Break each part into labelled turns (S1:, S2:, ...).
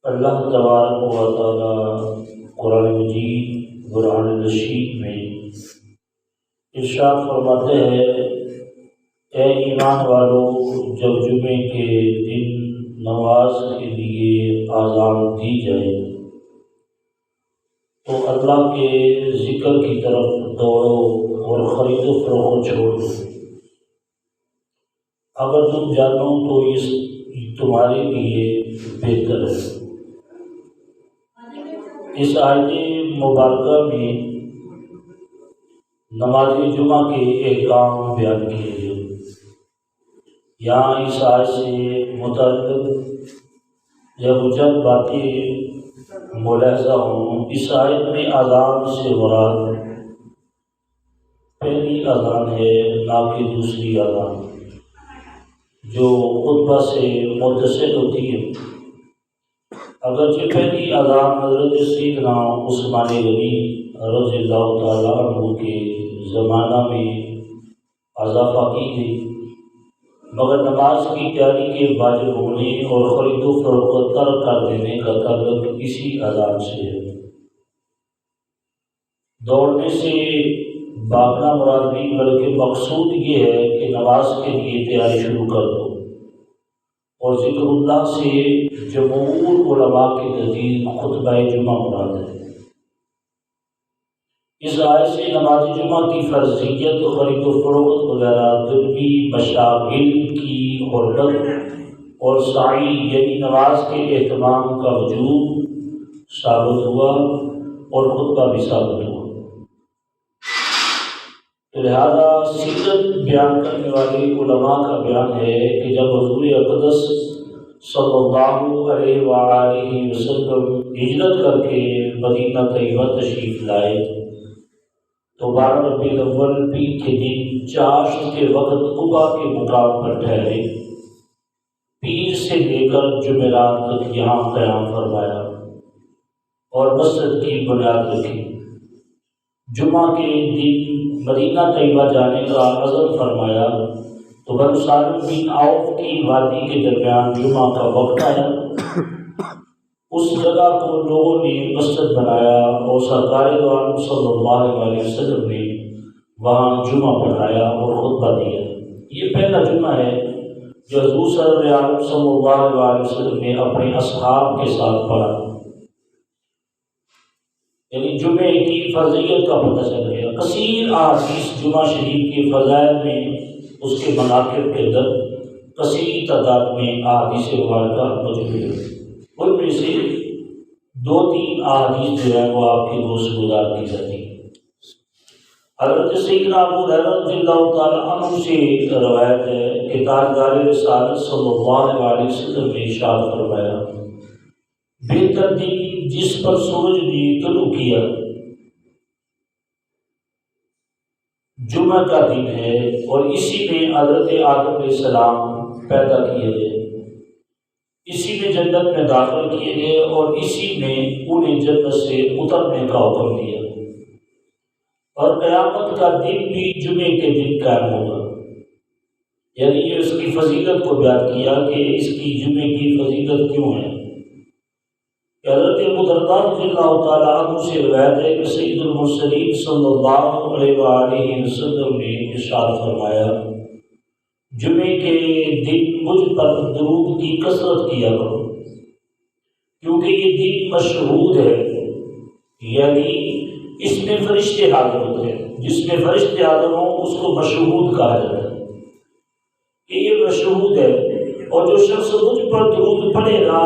S1: اللہ تبارک و تعالی قرآن مجید برہان رشید میں ارشاد فرماتے ہیں، اے ایمان والو، جب جمعے کے دن نماز کے لیے اذان دی جائے تو اللہ کے ذکر کی طرف دوڑو اور خرید و فروخت چھوڑ دو۔ اگر تم جانو تو اس تمہارے لیے بہتر ہے۔ اس آیت مبارکہ میں نماز جمعہ کے احکام بیان کیے گئے۔ یہاں اس آیت سے متعلق جب چند باتیں ملاحظہ ہوں، اس آیت میں اذان سے مراد پہلی اذان ہے، نہ کہ دوسری اذان جو خطبہ سے متصل ہوتی ہے۔ اگرچہ پہلی اذان حضرت سیدنا عثمان غنی رضی اللہ تعالیٰ عنہ کے زمانہ میں اضافہ کی گئی، مگر نماز کی تیاری کے واجب ہونے اور خرید و فروخت ترک کر دینے کا تعلق اسی اذان سے ہے۔ دوڑنے سے بھاگنا مراد نہیں، بلکہ مقصود یہ ہے کہ نماز کے لیے تیاری شروع کر دو، اور ذکر اللہ سے جمہور علماء کے نزدیک خطبہ جمعہ مراد ہے۔ اس آیت سے نماز جمعہ کی فرضیت، خرید و فروخت وغیرہ دنیوی مشاغل کی حرمت اور سعی یعنی نماز کے اہتمام کا وجوب ثابت ہوا اور خطبہ بھی ثابت ہوا۔ تو لہذا سیرت بیان کرنے والے علماء کا بیان ہے کہ جب حضور اقدس صلی اللہ علیہ وآلہ وسلم ہجرت کر کے مدینہ طیبہ تشریف لائے تو 12 ربیع الاول پیر کے دن چاشت کے وقت قبا کے مقام پر ٹھہرے، پیر سے لے کر جمعرات تک یہاں قیام فرمایا اور مسجد کی بنیاد رکھی۔ جمعہ کے دن مدینہ طیبہ جانے کا عزم فرمایا تو بنو سالم بن عوف کی وادی کے درمیان جمعہ کا وقت آیا۔ اس جگہ کو لوگوں نے مسجد بنایا اور سرکار دو عالم صلی اللہ علیہ وسلم نے وہاں جمعہ پڑھایا اور خطبہ دیا۔ یہ پہلا جمعہ ہے جو حضور صلی اللہ علیہ وسلم نے اپنے اصحاب کے ساتھ پڑھا، یعنی جمعے کی فرضیت کا پتہ چل گیا۔ کثیر احادیث جمعہ شریف کے فضائل میں، اس کے مناقب کے اندر کثیر تعداد میں احادیث مبارکہ موجود ہے۔ ان میں سے 2-3 احادیث جو ہے وہ آپ کے گوشت گزار کی جاتی ہے۔ حضرت سیدنا ابو ہریرہ رضی اللہ تعالیٰ عنہ سے روایت ہے کہ تاجدار رسالت صلی اللہ علیہ وسلم نے ارشاد فرمایا، بہتر دن جس پر سورج نے طلوع کیا جمعہ کا دن ہے، اور اسی میں حضرت آدم علیہ السلام پیدا کیے گئے، اسی میں جنت میں داخل کیے گئے، اور اسی میں انہیں جنت سے اترنے کا حکم دیا، اور قیامت کا دن بھی جمعے کے دن قائم ہوگا۔ یعنی یہ اس کی فضیلت کو بیان کیا کہ اس کی جمعے کی فضیلت کیوں ہے۔ حضرت ابو درداء رضی اللہ تعالیٰ عنہ سے روایت ہے کہ سید المرسلین صلی اللہ علیہ وآلہ وسلم نے ارشاد فرمایا، جمعے کے دن مجھ پر درود کی کثرت کیا کرو، کیونکہ یہ دن مشہود ہے، یعنی اس میں فرشتے حاضر ہوتے ہیں، جس میں فرشتے حاضر ہوں اس کو مشہود کہا جاتا ہے کہ یہ مشہود ہے، اور جو شخص مجھ پر درود پڑھے گا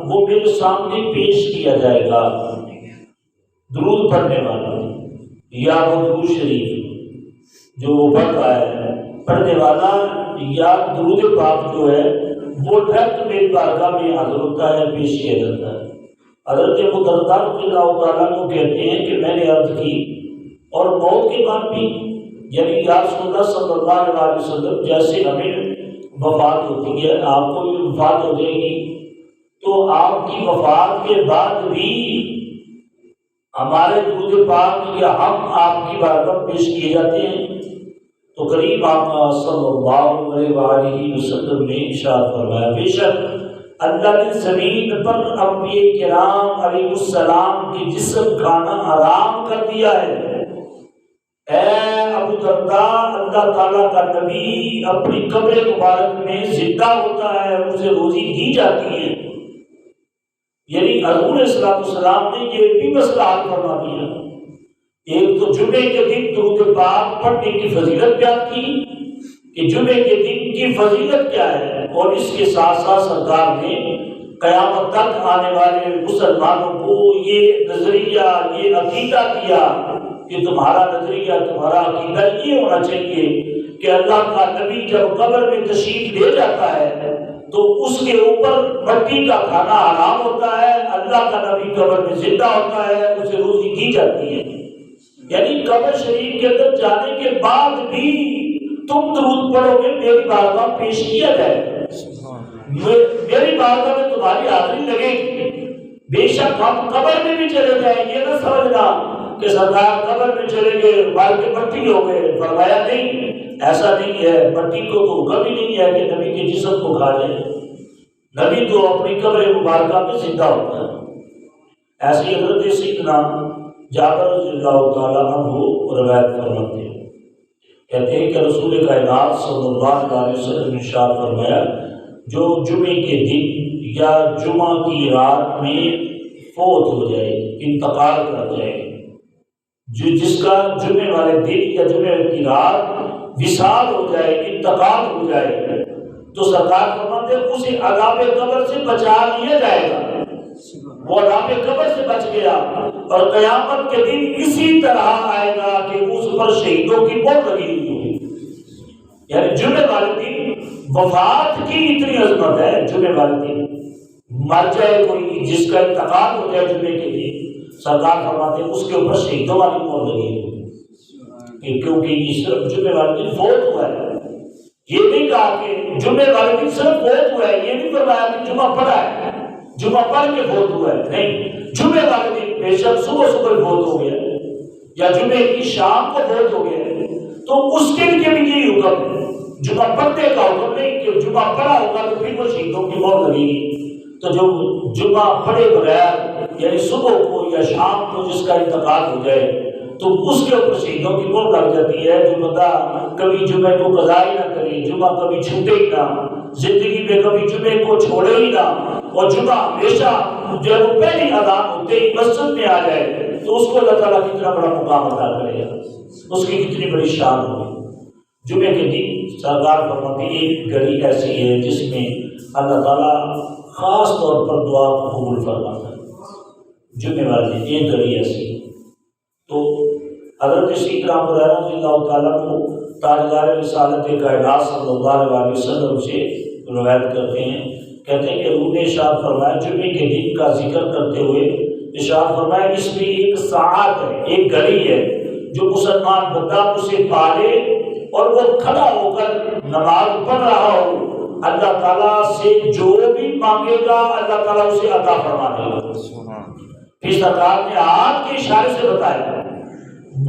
S1: وہ میرے سامنے پیش کیا جائے گا۔ درود پڑھنے والا یا درود شریف جو وہ پڑھ رہا ہے، پڑھنے والا یا درود پاک جو ہے وہ ڈائریکٹ میری بارگاہ میں حاضر ہوتا ہے، پیش کیا جاتا ہے۔ حضرت ابو درداء رضی اللہ تعالیٰ عنہ کہتے ہیں کہ میں نے عرض کی، اور موت کے بعد بھی، یعنی یا رسول اللہ صلی اللہ علیہ وسلم جیسے ہمیں وفات ہوتی ہے آپ کو بھی وفات ہو جائے گی، تو آپ کی وفات کے بعد بھی ہمارے درود پاک یا ہم آپ کی بارگاہ پیش کیے جاتے ہیں۔ تو قریب آقا صلی اللہ علیہ وآلہ وسلم نے ارشاد فرمایا، بے شک اللہ نے زمین پر انبیاء کرام علیہ السلام کے جسم کھانا حرام کر دیا ہے۔ اے ابو درداء، اللہ تعالیٰ کا نبی اپنی قبر مبارک میں زندہ ہوتا ہے، اسے روزی دی جاتی ہے، یعنی حضور صلی اللہ علیہ وسلم نے یہ بھی مسئلہ حل فرما دیا۔ ایک تو جمعے کے دن درود پاک پڑھنے کی فضیلت بیان کی کہ جمعے کے دن کی فضیلت کیا ہے، اور اس کے ساتھ ساتھ سرکار نے قیامت تک آنے والے مسلمانوں کو یہ نظریہ، یہ عقیدہ دیا کہ تمہارا نظریہ، تمہارا عقیدہ یہ ہونا چاہیے کہ اللہ کا نبی جب قبر میں تشریف لے جاتا ہے تو اس کے اوپر مٹی کا کھانا حرام ہوتا ہے، اللہ کا نبی قبر میں زندہ ہوتا ہے، اسے روزی دی جاتی ہے۔ یعنی قبر شریف کے اندر جانے کے بعد بھی تم درود پڑھو گے، میری بارگاہ میں پیش کیا جائے، میری بارگاہ میں تمہاری حاضری لگے گی۔ بے شک ہم قبر میں بھی چلے جائیں، یہ نہ سمجھنا کہ سرکار قبر میں چلے گئے مار کے مٹی ہو گئے، فرمایا نہیں، ایسا نہیں ہے۔ مٹی کو تو کبھی نہیں ہے کہ نبی کے جسم کو کھا لے، نبی تو اپنی قبر مبارکہ میں زندہ ہوتا ہے۔ ایسی حضرت سیدنا جابر رضی اللہ تعالیٰ عنہ روایت فرماتے ہیں، کہتے ہیں کہ رسول کائنات صلی اللہ علیہ وسلم نے ارشاد فرمایا، جو جمعے کے دن یا جمعہ کی رات میں فوت ہو جائے، انتقال کر جائے، جس کا جمعے والے دن یا جمعے کی رات وصال ہو جائے، انتقال ہو جائے، تو سرکار فرماتے ہیں اسے عذاب قبر سے بچا لیا جائے گا۔ وہ عذاب قبر سے بچ گیا اور قیامت کے دن اسی طرح آئے گا کہ اس پر شہیدوں کی موت لگی ہوئی ہوگی۔ یعنی جمعے والے دن وفات کی اتنی عظمت ہے، جمعے والے دن مر جائے کوئی، جس کا انتقال ہو جائے جمعے کے دن، سرکار فرماتے ہیں اس کے اوپر شہیدوں والی موت لگی ہوئی، کیونکہ یہ صرف جمعے والے دن فوت ہوا ہے۔ یہ نہیں کہا کہ جمعے والے دن صرف فوت ہوا ہے، یہ نہیں فرمایا کہ جمعہ پڑھا ہے، جمعہ پڑھ کے فوت ہوا ہے، نہیں، جمعے والے دن بے شک صبح صبح فوت ہو گیا یا جمعے کی شام کو فوت ہو گیا تو اس کے لیے بھی یہی حکم ہے، جمعہ پڑھنے کا حکم نہیں کہ جمعہ پڑھا ہوگا تو پھر وہ شہیدوں کی موت لگے گی۔ تو جو جمعہ پڑھے بغیر یعنی صبح کو یا شام کو جس کا انتقال ہو جائے تو اس کے اوپر شہیدوں کی موت لگ جاتی ہے۔ جو بندہ کبھی جمعے کو قضا ہی نہ کرے، جمعہ کبھی چھوٹے ہی نہ، زندگی میں کبھی جمعے کو چھوڑے ہی نہ، اور جمعہ ہمیشہ جب وہ پہلی اذان ہوتے ہی مسجد میں آ جائے تو اس کو اللہ تعالیٰ کتنا بڑا مقام عطا کرے گا، اس کی کتنی بڑی شان ہوگی۔ جمعے کے دن سرکار فرماتے ہیں ایک گھڑی ایسی ہے جس میں اللہ تعالیٰ خاص طور پر دعا قبول فرماتا ہے، جمعے والے دن ایک گھڑی ایسی ہے۔ تو حضرت سیدنا ابو ہریرہ رضی اللہ تعالیٰ کو تاجدار رسالت کائنات صلی اللہ علیہ وسلم سے روایت کرتے ہیں، کہتے ہیں کہ روح نے ارشاد فرمایا، جمعے کے دن کا ذکر کرتے ہوئے ارشاد فرمایا اس میں ایک ساعت ہے، ایک گھڑی ہے، جو مسلمان بندہ اسے پالے اور وہ کھڑا ہو کر نماز پڑھ رہا ہو، اللہ تعالیٰ سے جو بھی مانگے گا اللہ تعالیٰ اسے عطا فرما دے گا۔ پھر سرکار نے ہاتھ کے اشارے سے بتایا،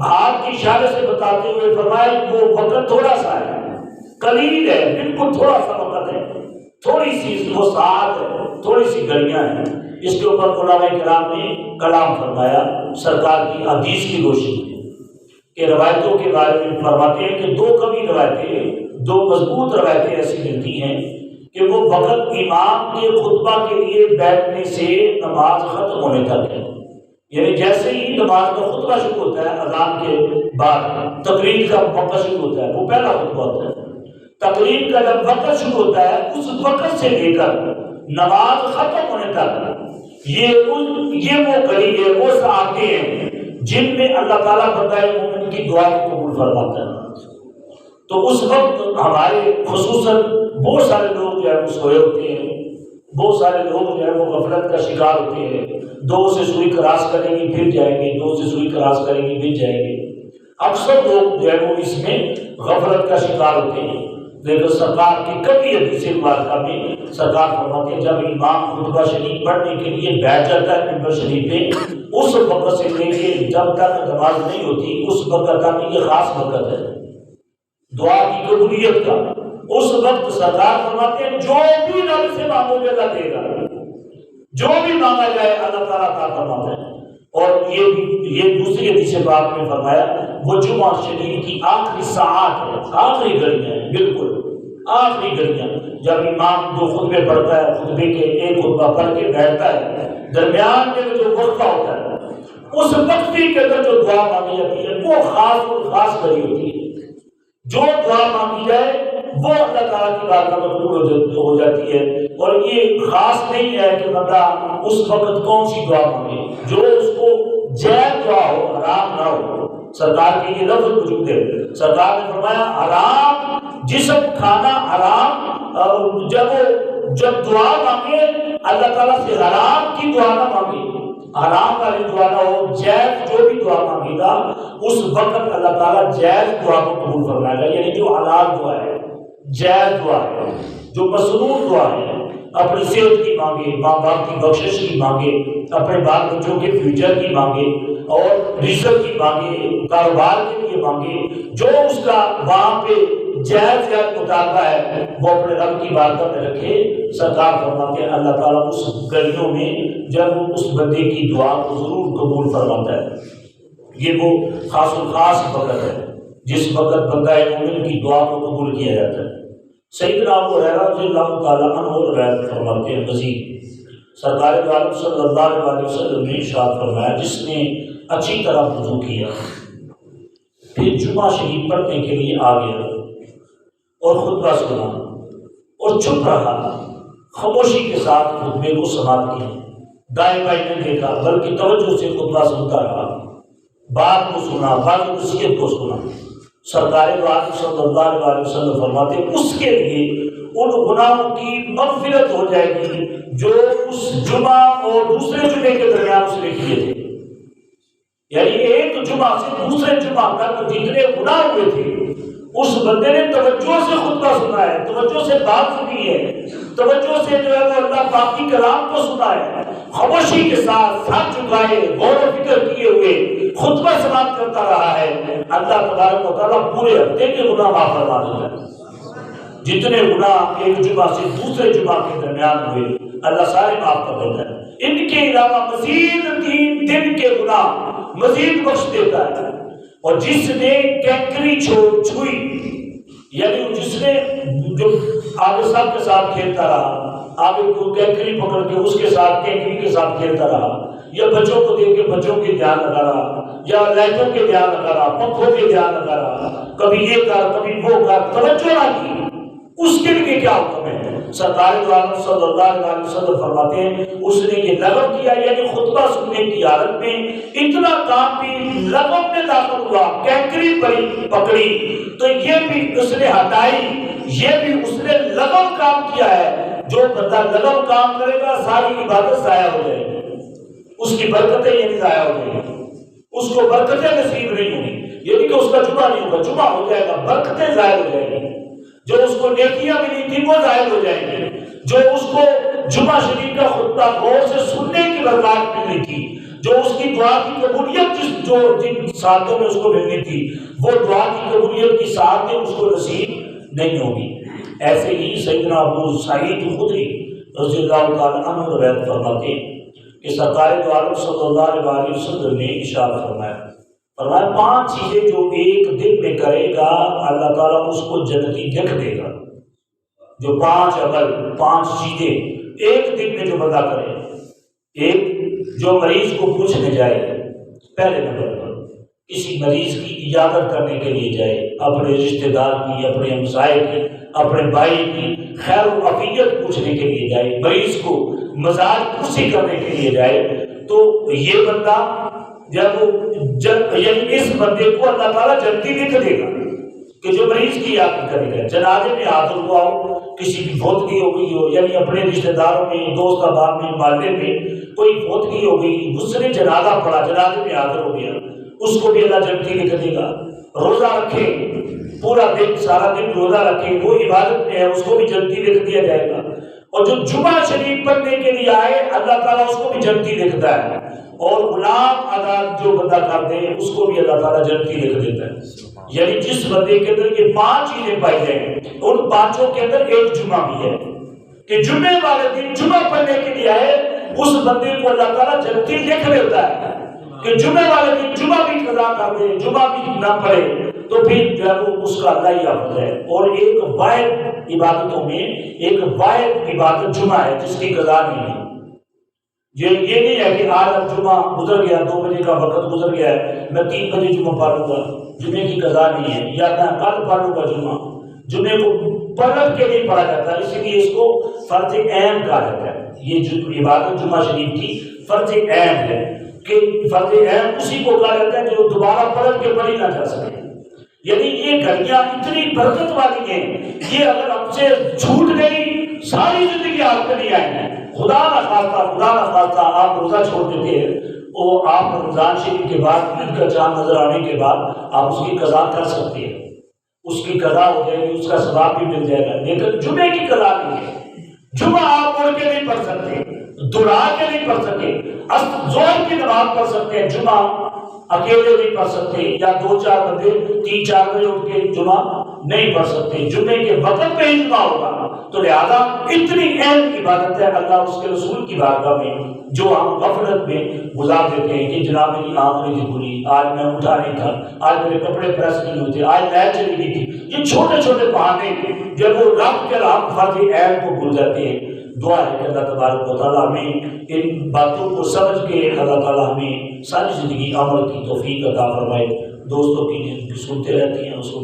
S1: ہاتھ کے اشارے سے بتاتے ہوئے فرمایا وہ وقت تھوڑا سا ہے، قلیل ہے، بالکل تھوڑا سا وقت ہے، تھوڑی سی وہ ساعت ہے، تھوڑی سی گھڑیاں ہیں۔ اس کے اوپر علماء کرام نے کلام فرمایا سرکار کی حدیث کی روشنی میں، کہ روایتوں کے بارے میں فرماتے ہیں کہ دو کمی روایتیں، دو مضبوط روایتیں ایسی ملتی ہیں کہ وہ وقت امام کے خطبہ کے لیے بیٹھنے سے نماز ختم ہونے تک ہے، یعنی جیسے ہی نماز کا خطبہ شروع ہوتا ہے اذان کے بعد تقریر کا موقع شروع ہوتا ہے، وہ پہلا خطبہ ہوتا ہے، تقریر کا جب وقت شروع ہوتا ہے اس وقت سے لے کر نماز ختم ہونے تک یہ وہ گھڑی ہے، وہ ساعتیں ہیں جن میں اللہ تعالیٰ بندہ مومن کی دعا کو قبول فرماتا ہے۔ تو اس وقت ہمارے خصوصاً بہت سارے لوگ جو ہے وہ سوئے ہوتے ہیں، بہت سارے لوگ جو ہے وہ غفلت کا شکار ہوتے ہیں، دو سے سوئی کراس کریں گے پھر جائیں گے، دو سے سوئی کراس کریں گے پھر جائیں گے، اکثر لوگ جو ہے وہ اس میں غفلت کا شکار ہوتے ہیں۔ لیکن سرکار کی کبھی حدیث مبارکہ میں سرکار فرماتے ہیں جب امام خطبہ شریف پڑھنے کے لیے بیٹھ جاتا ہے ممبر شریف پہ، اس وقت سے لے کے جب تک نماز نہیں ہوتی اس وقت تک یہ خاص وقت ہے دعا کی قبولیت کا، اس وقت سرکار فرماتے ہیں جو بھی رب سے مانگو گے اللہ دے گا، جو بھی مانگا جائے اللہ تعالیٰ عطا فرماتا ہے۔ اور یہ دوسری حدیث پاک میں فرمایا وہ جمعہ شریف کی آخری ساعت ہے، آخری گھڑیاں ہیں، بالکل آخری گھڑیاں، جب امام جو خطبے پڑھتا ہے، خطبے کے ایک خطبہ پڑھ کے بیٹھتا ہے، درمیان میں جو وقفہ ہوتا ہے اس وقفے کے اندر جو دعا مانگی جاتی ہے وہ خاص اور خاص بڑی ہوتی ہے۔ جو دعا مانگی جائے وہ اللہ تعالیٰ کی بارگاہ میں قبول ہو جاتی ہے۔ اور یہ خاص نہیں ہے کہ بندہ اس وقت کون سی دعا مانگے، جو اس کو جائز دعا ہو، حرام نہ ہو۔ سرکار کے یہ لفظ موجود ہے، سرکار نے فرمایا حرام جسم کھانا حرام، جب دعا مانگے اللہ تعالیٰ سے حرام کی دعا نہ مانگے، حرام والی دعا نہ ہو، جائز جو بھی دعا مانگے گا اس وقت اللہ تعالیٰ جائز دعا کو قبول فرمائے گا۔ یعنی جو حلال دعا ہے، جائز دعا ہے، جو مسنون دعا ہے، اپنی صحت کی مانگے، ماں باپ کی بخشش کی مانگے، اپنے بال بچوں کے فیوچر کی مانگے، اور رزق کی مانگے، کاروبار کے لیے مانگے، جو اس کا وہاں پہ جائز یا مطالبہ ہے وہ اپنے رب کی بارگاہ میں رکھے۔ سرکار فرماتے ہیں اللہ تعالیٰ اس گھڑیوں میں جب وہ اس بندے کی دعا کو ضرور قبول فرماتا ہے۔ یہ وہ خاص و خاص وقت ہے جس وقت بندہ مومن کی دعا کو قبول کیا جاتا ہے۔ سیدنا ابو ہریرہ رضی اللہ تعالیٰ عنہ روایت فرماتے ہیں مزید سرکار دو عالم صلی اللہ علیہ وسلم نے ارشاد فرمایا جس نے اچھی طرح وضو کیا، پھر جمعہ شریف پڑھنے کے لیے آ گیا اور خطبہ سنا اور چپ رہا، خاموشی کے ساتھ خطبے کو سماعت کی، دائیں بائیں نہیں دیکھا بلکہ توجہ سے خطبہ سنتا رہا، بات کو سنا، بات نصیحت کو سنا، سرکار دو عالم صلی اللہ علیہ وسلم فرماتے اس کے لیے ان گناہوں کی مغفرت ہو جائے گی جو اس جمعہ اور دوسرے جمعے کے درمیان اس نے کیے تھے۔ یعنی ایک جمعہ سے دوسرے جمعہ تک جتنے گناہ ہوئے تھے اس بندے نے توجہ سے خطبہ سنا ہے، توجہ سے بات سنی ہے، توجہ سے جو ہے وہ اللہ پاک کی کلام کو سنا ہے، خاموشی کے ساتھ سر جھکائے غور و فکر کیے ہوئے خطبہ سماعت کرتا رہا ہے، اللہ تبارک و تعالیٰ پورے ہفتے کے گناہ معاف فرما دیتا ہے۔ جتنے گناہ ایک جمعہ سے دوسرے جمعہ کے درمیان ہوئے اللہ سارے معاف کر دیتا ہے۔ ان کے علاوہ مزید 3 دن کے گناہ مزید بخش دیتا ہے۔ اور جس نے کینکری چھوئی، یعنی جس نے جو آگے صاحب کے ساتھ کھیلتا رہا، آگے کو کینکری پکڑ کے اس کے ساتھ کینکری کے ساتھ کھیلتا رہا، یا بچوں کو دیکھ کے بچوں کے دھیان لگا رہا، یا لائٹوں کے دھیان لگا رہا، پنکھوں کے دھیان لگا رہا، کبھی یہ کر کبھی وہ کر، توجہ نہ کی، اس کے لیے کیا حکم ہے؟ سرکار دو عالم صلی اللہ علیہ وسلم فرماتے ہیں اس نے یہ لغو کیا، یعنی خطبہ سننے کی حالت میں اتنا کام بھی لغو میں داخل ہوا، کینکری پکڑی تو یہ بھی اس نے ہٹائی، یہ بھی اس نے لغو کام کیا ہے۔ جو بندہ لغو کام کرے گا ساری عبادت ضائع ہو جائے گی، اس کی برکتیں یعنی ضائع ہو جائیں گی، اس کو برکتیں نصیب نہیں ہوں گی، یعنی کہ اس کا جمعہ نہیں ہوگا، جمعہ ہو جائے گا، برکتیں ضائع ہو جائیں گی، جو اس کو نیکیاں ملی تھی وہ ظاہر ہو جائیں گے، جو اس کو جمعہ شریف کا خطبہ غور سے سننے کی برکات ملی تھی، جو اس کی دعا کی قبولیت جن ساتھوں میں اس کو ملنی تھی وہ دعا کی قبولیت کی ساتھ اس کو نصیب نہیں ہوگی۔ ایسے ہی سیدنا ابو سعید خدری رضی اللہ تعالیٰ عنہ روایت فرماتے ہیں کہ سرکار دو عالم صلی اللہ علیہ وسلم نے ارشاد فرمایا 5 چیزیں جو ایک دن میں کرے گا اللہ تعالیٰ اس کو جنتی لکھ دے گا۔ جو 5 عمل 5 چیزیں ایک دن میں جو بندہ کرے، ایک جو مریض کو پوچھنے جائے، پہلے نمبر پر کسی مریض کی عیادت کرنے کے لیے جائے، اپنے رشتہ دار کی، اپنے ہمسائے کی، اپنے بھائی کی خیر و عافیت پوچھنے کے لیے جائے، مریض کو مزاج پرسی کرنے کے لیے جائے، تو یہ بندہ یعنی اس بندے کو اللہ تعالیٰ جنتی لکھ دے گا کہ جو مریض کی عیادت کرے گا۔ جنازے میں حاضر ہوا ہو، کسی کی فوتگی ہو گئی ہو، یعنی اپنے رشتہ داروں میں، دوست احباب میں، محلے میں کوئی فوتگی ہو گئی، اس نے جنازہ پڑھا، جنازے میں حاضر ہو گیا، اس کو بھی اللہ جنتی لکھ دے گا۔ روزہ رکھے، پورا دن سارا دن روزہ رکھے، وہ عبادت میں ہے، اس کو بھی جنتی لکھ دیا جائے گا۔ اور جو جمعہ شریف پڑھنے کے لیے آئے اللہ تعالیٰ اس کو بھی جنتی لکھتا ہے، اور غلام آزاد جو بندہ کر دے اس کو بھی اللہ تعالیٰ جنتی لکھ دیتا ہے۔ یعنی جس بندے کے اندر یہ 5 چیزیں پائی جائیں ان 5 کے اندر ایک جمعہ بھی ہے کہ جمعے والے دن جمعہ پڑھنے کے لیے آئے، اس بندے کو اللہ تعالیٰ جنتی لکھ لیتا ہے کہ جمعے والے دن جمعہ بھی قضا کر دے، جمعہ بھی نہ پڑھے تو پھر جو ہے وہ اس کا اللہ ہی حافظ ہے۔ اور ایک واحد عبادتوں میں ایک واحد عبادت جمعہ ہے جس کی قضا نہیں ہے۔ یہ نہیں ہے کہ آج اب جمعہ گزر گیا، 2 بجے کا وقت گزر گیا ہے، میں 3 بجے جمعہ پڑھوں گا، جمعے کی قضا نہیں ہے، یا میں کل پڑھوں گا جمعہ۔ جمعے کو پلٹ کے نہیں پڑھا جاتا، اسی لیے اس کو فرض عین کہا جاتا ہے۔ یہ جو عبادت جمعہ شریف کی فرض عین ہے کہ فرض عین اسی کو کہا جاتا ہے جو دوبارہ پلٹ کے پڑھی نہ جا سکے۔ یعنی یہ گھڑیاں اتنی برکت والی ہیں، یہ اگر ہم سے چھوٹ گئی ساری زندگی آپ پہ نہیں آئیں گے۔ خدا نہ خواستہ آپ روزہ چھوڑ دیتے ہیں اور آپ رمضان شریف کے بعد عید کا چاند نظر آنے کے بعد آپ اس کی قضا کر سکتے ہیں، اس کی قضا ہو جائے گی، اس کا ثواب بھی مل جائے گا۔ لیکن جمعے کی قضا نہیں ہے، جمعہ آپ مڑ کے نہیں پڑھ سکتے، دہرا کے نہیں پڑھ سکتے، ظہر کی نماز پڑھ سکتے ہیں، جمعہ اکیلے نہیں پڑھ سکتے، یا 2-4 بندے 3-4 بجے اٹھ کے جمعہ نہیں پڑھ سکتے، جمعے کے وقت میں ہی جمعہ ہوگا۔ تو لہذا اتنی اہم عبادت ہے اللہ اس کے رسول کی بارگاہ میں جو ہم غفلت میں گزار دیتے ہیں کہ جناب میری آنکھ نہیں تھی کھلی، آج میں اٹھا نہیں تھا، آج میرے کپڑے پریس نہیں ہوئے تھے، آج لائٹ چلی گئی تھی۔ یہ چھوٹے چھوٹے بہانے جب وہ رب کے ہم فرض عین کو بھول جاتے ہیں۔ دعا ہے کہ اللہ تبارک و تعالیٰ ہمیں ان باتوں کو سمجھ کے اللہ تعالیٰ ہمیں ساری زندگی عمل کی توفیق عطا فرمائے۔ دوستوں کی سنتے رہتی ہیں اس کو